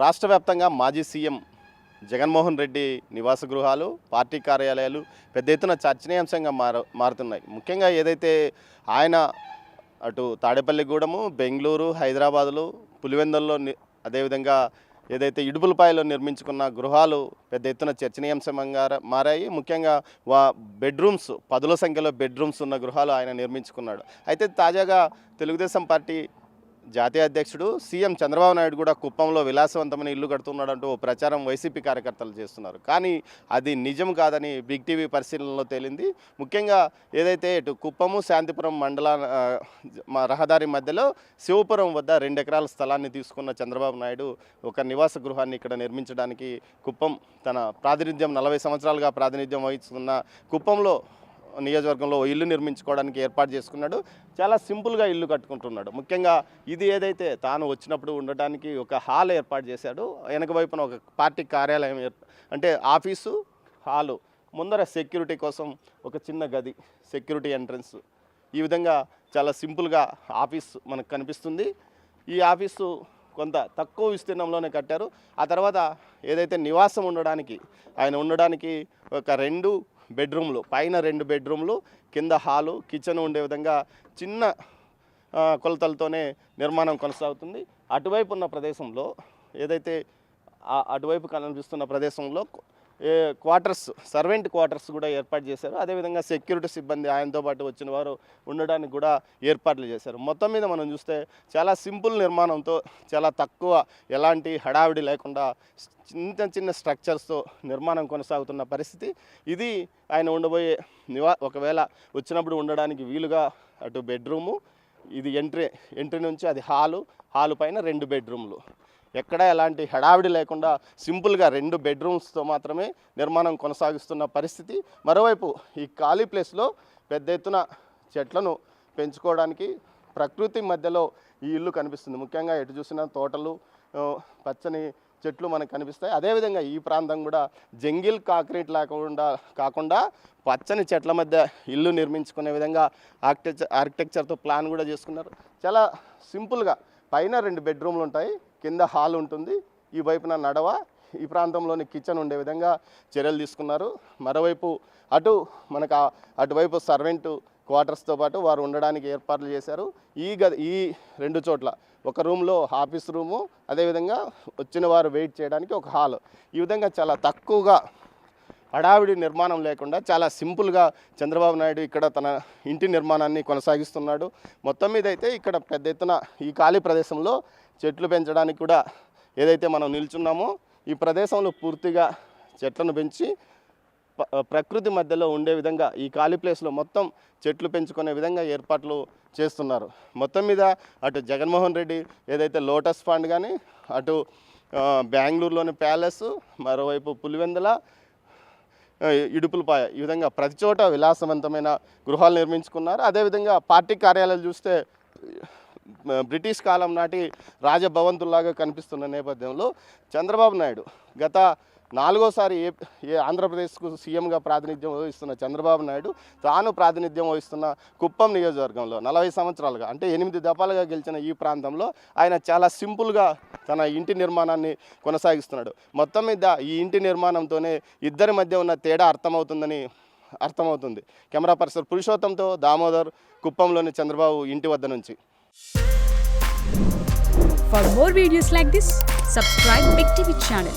రాష్ట్ర వ్యాప్తంగా మాజీ సీఎం జగన్మోహన్ రెడ్డి నివాస గృహాలు, పార్టీ కార్యాలయాలు పెద్ద ఎత్తున చర్చనీయాంశంగా మారుతున్నాయి. ముఖ్యంగా ఏదైతే ఆయన అటు తాడేపల్లిగూడెము, బెంగళూరు, హైదరాబాదులు, పులివెందుల్లో అదేవిధంగా ఏదైతే ఇడుపులపాయలో నిర్మించుకున్న గృహాలు పెద్ద ఎత్తున చర్చనీయాంశంగా మారాయి. ముఖ్యంగా బెడ్రూమ్స్, పదుల సంఖ్యలో బెడ్రూమ్స్ ఉన్న గృహాలు ఆయన నిర్మించుకున్నాడు. అయితే తాజాగా తెలుగుదేశం పార్టీ జాతీయ అధ్యక్షుడు సీఎం చంద్రబాబు నాయుడు కూడా కుప్పంలో విలాసవంతమైన ఇల్లు కడుతున్నాడంటూ ప్రచారం వైసీపీ కార్యకర్తలు చేస్తున్నారు. కానీ అది నిజం కాదని బిగ్ టీవీ పరిశీలనలో తేలింది. ముఖ్యంగా ఏదైతే ఇటు కుప్పము, శాంతిపురం మండల రహదారి మధ్యలో శివపురం వద్ద 2 ఎకరాల స్థలాన్ని తీసుకున్న చంద్రబాబు నాయుడు ఒక నివాస గృహాన్ని ఇక్కడ నిర్మించడానికి కుప్పం తన ప్రాతినిధ్యం 40 సంవత్సరాలుగా ప్రాతినిధ్యం వహిస్తున్న కుప్పంలో నియోజకవర్గంలో ఇల్లు నిర్మించుకోవడానికి ఏర్పాటు చేసుకున్నాడు. చాలా సింపుల్గా ఇల్లు కట్టుకుంటున్నాడు. ముఖ్యంగా ఇది ఏదైతే తాను వచ్చినప్పుడు ఉండటానికి ఒక హాల్ ఏర్పాటు చేశాడు. వెనక వైపున ఒక పార్టీ కార్యాలయం అంటే ఆఫీసు, హాలు, ముందర సెక్యూరిటీ కోసం ఒక చిన్న గది, సెక్యూరిటీ ఎంట్రన్స్, ఈ విధంగా చాలా సింపుల్గా ఆఫీస్ మనకు కనిపిస్తుంది. ఈ ఆఫీసు కొంత తక్కువ విస్తీర్ణంలోనే కట్టారు. ఆ తర్వాత ఏదైతే నివాసం ఆయన ఉండడానికి ఒక 2 బెడ్రూమ్లు, పైన 2 బెడ్రూమ్లు, కింద హాలు, కిచెన్ ఉండే విధంగా చిన్న కొలతలతోనే నిర్మాణం కొనసాగుతుంది. అటువైపు ఉన్న ప్రదేశంలో ఏదైతే అటువైపు కనిపిస్తున్న ప్రదేశంలో క్వార్టర్స్, సర్వెంట్ క్వార్టర్స్ కూడా ఏర్పాటు చేశారు. అదేవిధంగా సెక్యూరిటీ సిబ్బంది ఆయనతో పాటు వచ్చిన వారు ఉండడానికి కూడా ఏర్పాట్లు చేశారు. మొత్తం మీద మనం చూస్తే చాలా సింపుల్ నిర్మాణంతో, చాలా తక్కువ, ఎలాంటి హడావిడి లేకుండా చిన్న చిన్న స్ట్రక్చర్స్తో నిర్మాణం కొనసాగుతున్న పరిస్థితి. ఇది ఆయన ఉండబోయే ఒకవేళ వచ్చినప్పుడు ఉండడానికి వీలుగా అటు బెడ్రూము, ఇది ఎంట్రీ నుంచి అది హాలు పైన 2 బెడ్రూమ్లు, ఎక్కడ ఎలాంటి హడావిడి లేకుండా సింపుల్గా 2 బెడ్రూమ్స్తో మాత్రమే నిర్మాణం కొనసాగిస్తున్న పరిస్థితి. మరోవైపు ఈ ఖాళీ ప్లేస్లో పెద్ద ఎత్తున చెట్లను పెంచుకోవడానికి ప్రకృతి మధ్యలో ఈ ఇల్లు కనిపిస్తుంది. ముఖ్యంగా ఎటు చూసిన తోటలు, పచ్చని చెట్లు మనకు కనిపిస్తాయి. అదేవిధంగా ఈ ప్రాంతం కూడా జంగిల్ కాంక్రీట్ కాకుండా పచ్చని చెట్ల మధ్య ఇల్లు నిర్మించుకునే విధంగా ఆర్కిటెక్చర్తో ప్లాన్ కూడా చేసుకున్నారు. చాలా సింపుల్గా పైన 2 బెడ్రూమ్లు ఉంటాయి, కింద హాల్ ఉంటుంది, ఈ వైపున నడవ, ఈ ప్రాంతంలోని కిచెన్ ఉండే విధంగా చర్యలు తీసుకున్నారు. మరోవైపు మనకు అటువైపు సర్వెంట్ క్వార్టర్స్తో పాటు వారు ఉండడానికి ఏర్పాట్లు చేశారు. ఈ 2 చోట్ల ఒక రూమ్లో ఆఫీస్ రూము, అదేవిధంగా వచ్చిన వారు వెయిట్ చేయడానికి ఒక హాల్, ఈ విధంగా చాలా తక్కువగా హడావిడి నిర్మాణం లేకుండా చాలా సింపుల్గా చంద్రబాబు నాయుడు ఇక్కడ తన ఇంటి నిర్మాణాన్ని కొనసాగిస్తున్నాడు. మొత్తం మీద అయితే ఇక్కడ పెద్ద ఎత్తున ఈ ఖాళీ ప్రదేశంలో చెట్లు పెంచడానికి కూడా ఏదైతే మనం నిల్చున్నామో ఈ ప్రదేశంలో పూర్తిగా చెట్లను పెంచి ప్రకృతి మధ్యలో ఉండే విధంగా ఈ ఖాళీ ప్లేస్లో మొత్తం చెట్లు పెంచుకునే విధంగా ఏర్పాట్లు చేస్తున్నారు. మొత్తం మీద అటు జగన్మోహన్ రెడ్డి ఏదైతే లోటస్ ఫండ్ కానీ, అటు బెంగళూరులోని ప్యాలెస్, మరోవైపు పులివెందుల, ఇడుపులపాయ, ఈ విధంగా ప్రతి చోట విలాసవంతమైన గృహాలు నిర్మించుకున్నారు. అదేవిధంగా పార్టీ కార్యాలయాలు చూస్తే బ్రిటిష్ కాలం నాటి రాజభవంతుల్లాగా కనిపిస్తున్న నేపథ్యంలో చంద్రబాబు నాయుడు గత 4వసారి ఆంధ్రప్రదేశ్కు సీఎంగా ప్రాతినిధ్యం వహిస్తున్న చంద్రబాబు నాయుడు తాను ప్రాతినిధ్యం వహిస్తున్న కుప్పం నియోజకవర్గంలో 40 సంవత్సరాలుగా, అంటే 8 దఫాలుగా గెలిచిన ఈ ప్రాంతంలో ఆయన చాలా సింపుల్గా తన ఇంటి నిర్మాణాన్ని కొనసాగిస్తున్నాడు. మొత్తం మీద ఈ ఇంటి నిర్మాణంతోనే ఇద్దరి మధ్య ఉన్న తేడా అర్థమవుతుంది. కెమెరా పర్సన్ పురుషోత్తంతో దామోదర్, కుప్పంలోని చంద్రబాబు ఇంటి వద్ద నుంచి. For more videos like this, subscribe Big TV channel.